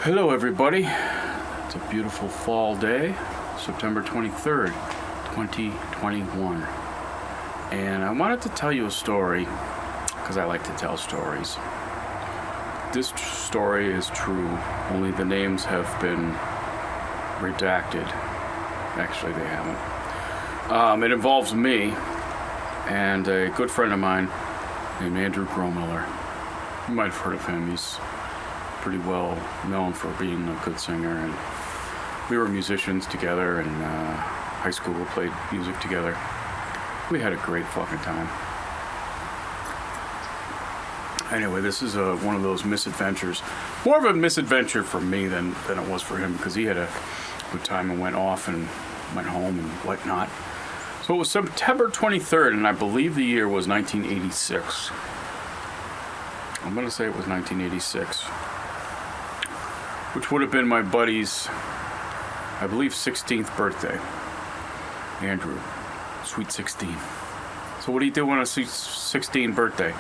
Hello everybody, it's a beautiful fall day, September 23rd, 2021, and I wanted to tell you a story, because I like to tell stories. This story is true, only the names have been redacted. Actually, they haven't. It involves me and a good friend of mine named Andrew Gromiller. You might have heard of him. He's pretty well known for being a good singer, and we were musicians together in high school. We played music together. We had a great fucking time. Anyway, this is one of those misadventures. More of a misadventure for me than it was for him, because he had a good time and went off and went home and whatnot. So it was September 23rd, and I believe the year was 1986. I'm going to say it was 1986. Which would have been my buddy's, I believe, 16th birthday. Andrew, sweet 16. So what do you do on a 16th birthday?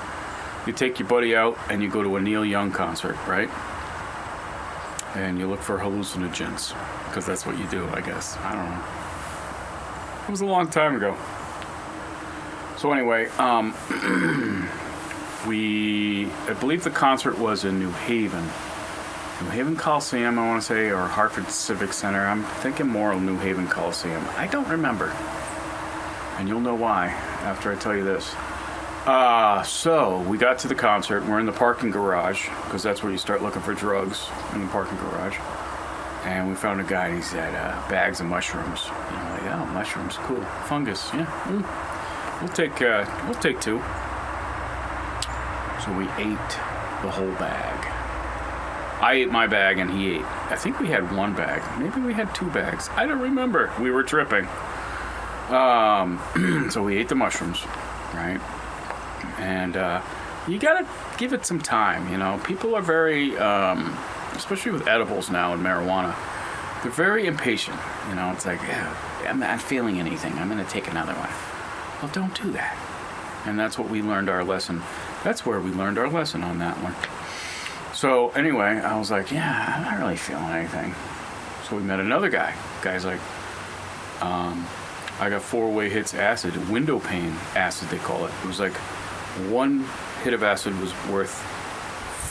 You take your buddy out and you go to a Neil Young concert, right? And you look for hallucinogens, because that's what you do, I guess. I don't know. It was a long time ago. So anyway, I believe the concert was in New Haven Coliseum, I want to say, or Hartford Civic Center. I'm thinking more of New Haven Coliseum. I don't remember. And you'll know why after I tell you this. So we got to the concert. We're in the parking garage, because that's where you start looking for drugs, in the parking garage. And we found a guy, and he said, bags of mushrooms. You know, like, oh, mushrooms, cool. Fungus, yeah. We'll take two. So we ate the whole bag. I ate my bag and he ate. I think we had one bag. Maybe we had two bags. I don't remember. We were tripping. So we ate the mushrooms, right? And you gotta give it some time, you know. People are very, especially with edibles now and marijuana, they're very impatient. You know, it's like, I'm not feeling anything. I'm gonna take another one. Well, don't do that. And that's what we learned our lesson. That's where we learned our lesson on that one. So anyway, I was like, yeah, I'm not really feeling anything. So we met another guy. Guy's like, I got 4-way hits acid, window pane acid they call it. It was like one hit of acid was worth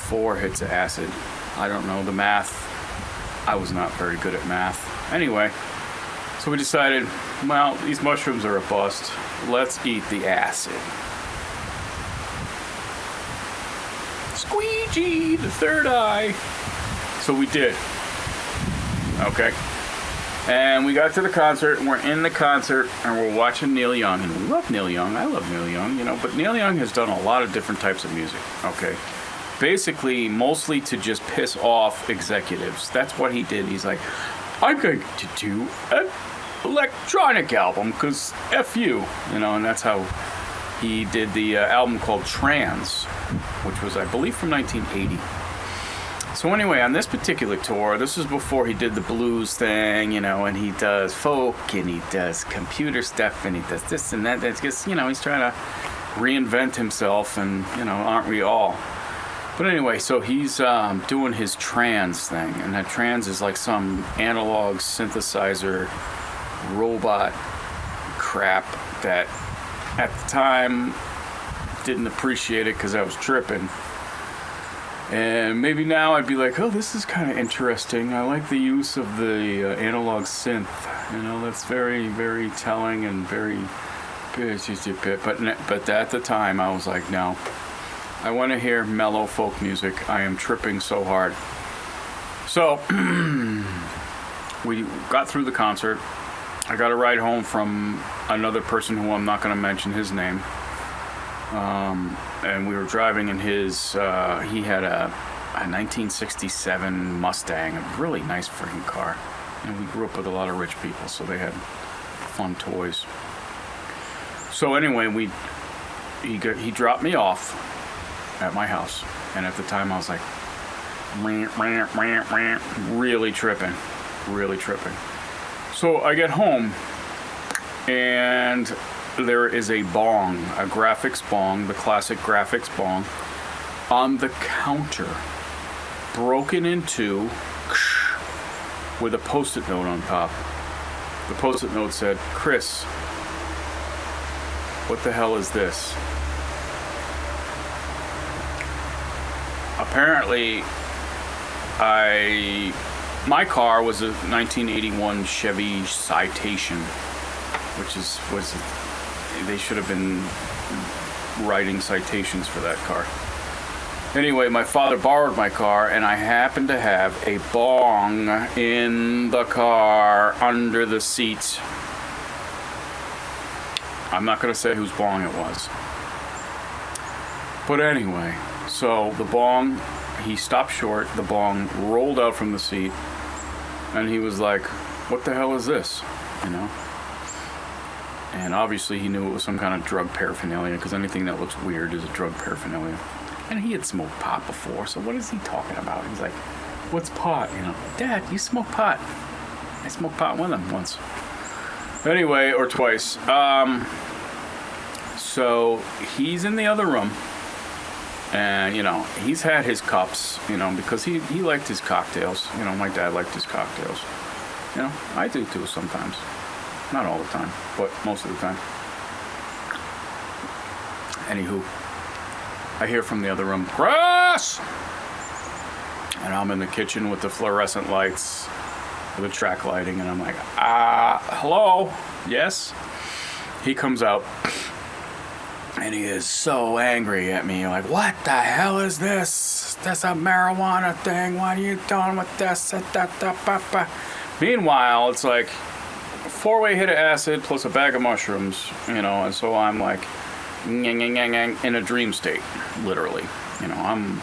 4 hits of acid. I don't know the math. I was not very good at math. Anyway, so we decided, well, these mushrooms are a bust. Let's eat the acid. Squeegee, the third eye. So we did. Okay. And we got to the concert, and we're in the concert, and we're watching Neil Young. And we love Neil Young. I love Neil Young, you know. But Neil Young has done a lot of different types of music. Okay. Basically, mostly to just piss off executives. That's what he did. He's like, I'm going to do an electronic album, because F you. You know, and that's how he did the album called Trans, which was, I believe, from 1980. So anyway, on this particular tour, this is before he did the blues thing, you know, and he does folk, and he does computer stuff, and he does this and that. That's just, you know, he's trying to reinvent himself, and, you know, aren't we all? But anyway, so he's doing his trans thing, and that trans is like some analog synthesizer robot crap that at the time didn't appreciate it because I was tripping. And maybe now I'd be like, oh, this is kind of interesting. I like the use of the analog synth. You know, that's very, very telling and very... But at the time, I was like, no. I want to hear mellow folk music. I am tripping so hard. So, we got through the concert. I got a ride home from another person who I'm not going to mention his name. And we were driving in his, he had a 1967 Mustang, a really nice freaking car. And we grew up with a lot of rich people, so they had fun toys. So anyway, he dropped me off at my house. And at the time I was like, really tripping. So I get home, and there is a bong, a graphics bong, the classic graphics bong, on the counter, broken into with a Post-it note on top. The Post-it note said, "Chris, what the hell is this?" Apparently, my car was a 1981 Chevy Citation, they should have been writing citations for that car. Anyway, my father borrowed my car, and I happened to have a bong in the car under the seat. I'm not going to say whose bong it was. But anyway, so the bong, he stopped short, the bong rolled out from the seat, and he was like, "What the hell is this?" You know? And obviously he knew it was some kind of drug paraphernalia, because anything that looks weird is a drug paraphernalia. And he had smoked pot before, so what is he talking about? He's like, "What's pot?" You know, "Dad, you smoke pot." I smoked pot with him once. Anyway, or twice. So he's in the other room, and, you know, he's had his cups, you know, because he liked his cocktails. You know, my dad liked his cocktails. You know, I do too sometimes. Not all the time, but most of the time. Anywho, I hear from the other room, "Chris!" And I'm in the kitchen with the fluorescent lights, with the track lighting, and I'm like, "Hello? Yes?" He comes out, and he is so angry at me, like, "What the hell is this? That's a marijuana thing. What are you doing with this?" Meanwhile, it's like a 4-way hit of acid plus a bag of mushrooms, you know, and so I'm like, in a dream state, literally. You know, I'm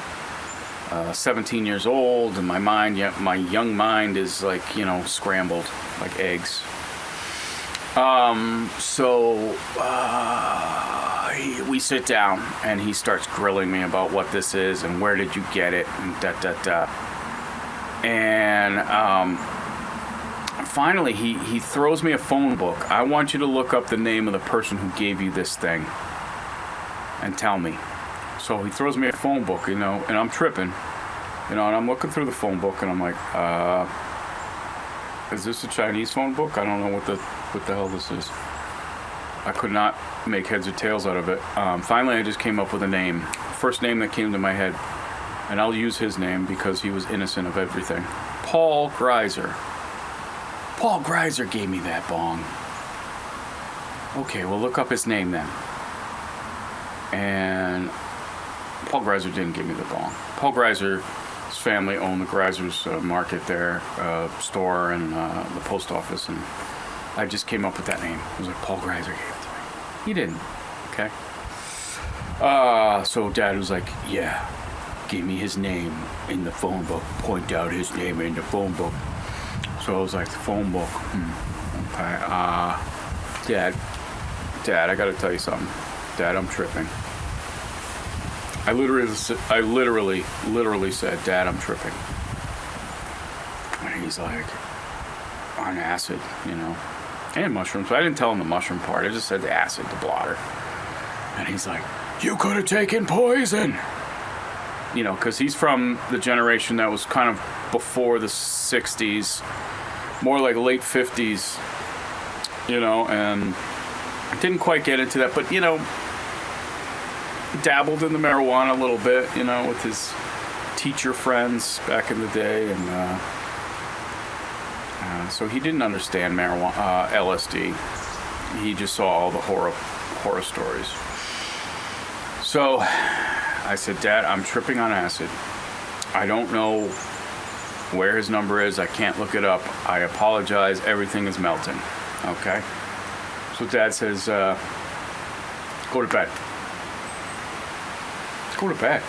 17 years old, and my young mind is like, you know, scrambled like eggs. We sit down, and he starts grilling me about what this is and where did you get it and And finally, he throws me a phone book. "I want you to look up the name of the person who gave you this thing and tell me." So he throws me a phone book, you know, and I'm tripping, you know, and I'm looking through the phone book, and I'm like, is this a Chinese phone book? I don't know what the hell this is. I could not make heads or tails out of it. Finally, I just came up with a name. First name that came to my head, and I'll use his name because he was innocent of everything. Paul Greiser. Paul Greiser gave me that bong. Okay, well, look up his name then. And Paul Greiser didn't give me the bong. Paul Greiser's family owned the Greiser's Market there, store, and the post office, and I just came up with that name. It was like, Paul Greiser gave it to me. He didn't. Okay. So Dad was like, "Yeah, give me his name in the phone book. Point out his name in the phone book." So I was like, "The phone book. Okay. Dad, I gotta tell you something. Dad, I'm tripping." I literally said, "Dad, I'm tripping." And he's like, "On acid, you know, and mushrooms." But I didn't tell him the mushroom part. I just said the acid, the blotter. And he's like, "You could have taken poison." You know, because he's from the generation that was kind of before the 60s, more like late 50s, you know, and didn't quite get into that, but, you know, dabbled in the marijuana a little bit, you know, with his teacher friends back in the day, and so he didn't understand marijuana, LSD. He just saw all the horror stories. So I said, "Dad, I'm tripping on acid. I don't know where his number is. I can't look it up. I apologize. Everything is melting." Okay? So Dad says, "Go to bed." Go to bed.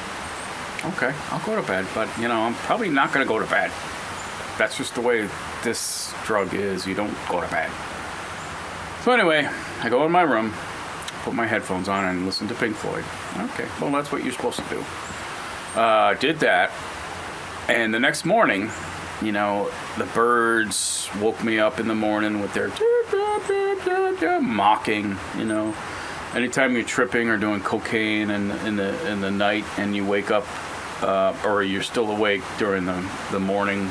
Okay, I'll go to bed, but, you know, I'm probably not going to go to bed. That's just the way this drug is. You don't go to bed. So anyway, I go in my room, put my headphones on, and listen to Pink Floyd. Okay, well, that's what you're supposed to do. Did that, and the next morning, you know, the birds woke me up in the morning with their mocking, you know. Anytime you're tripping or doing cocaine in the night and you wake up, or you're still awake during the morning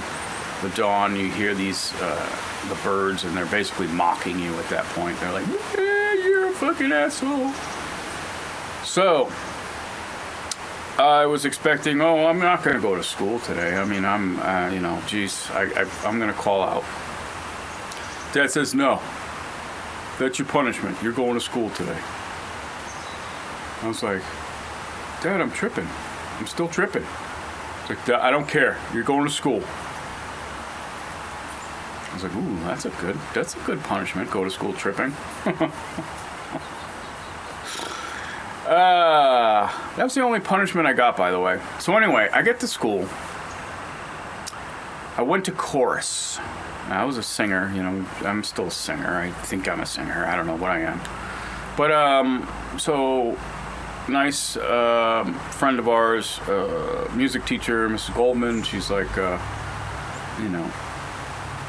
the dawn, you hear these the birds, and they're basically mocking you at that point. They're like, yeah, you're a fucking asshole. So I was expecting, I'm not going to go to school today. I mean, I'm going to call out. Dad says, no, that's your punishment. You're going to school today. I was like, Dad, I'm tripping. I'm still tripping. It's like, I don't care. You're going to school. I was like, ooh, that's a good punishment. Go to school tripping. That was the only punishment I got, by the way. So anyway, I get to school. I went to chorus. I was a singer, I'm still a singer. I think I'm a singer. I don't know what I am. But, so, nice friend of ours, music teacher, Mrs. Goldman, she's like,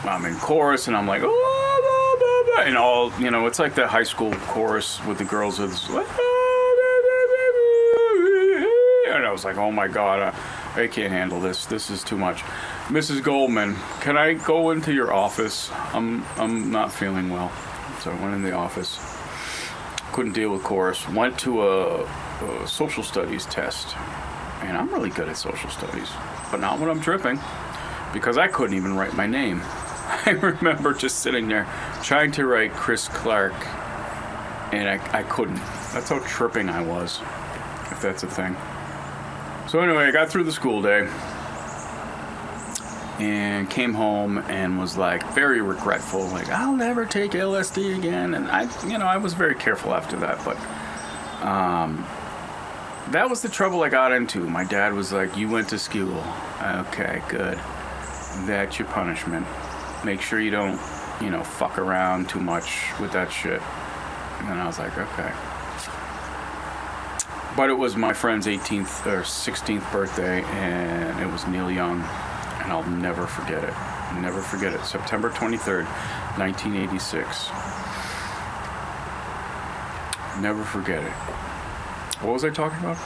I'm in chorus, and I'm like, oh, and all, it's like that high school chorus with the girls with, and I was like, oh my God, I can't handle this. This is too much. Mrs. Goldman, can I go into your office? I'm not feeling well. So I went in the office. Couldn't deal with chorus. Went to a social studies test. And I'm really good at social studies, but not when I'm tripping, because I couldn't even write my name. I remember just sitting there trying to write Chris Clark, and I couldn't. That's how tripping I was, if that's a thing. So anyway, I got through the school day and came home and was like very regretful, like I'll never take LSD again. And I was very careful after that, but that was the trouble I got into. My dad was like, you went to school. Okay, good. That's your punishment. Make sure you don't, fuck around too much with that shit. And then I was like, okay. But it was my friend's 18th or 16th birthday, and it was Neil Young, and I'll never forget it. Never forget it. September 23rd, 1986. Never forget it. What was I talking about?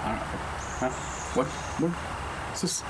I don't know. Huh? What? Is this?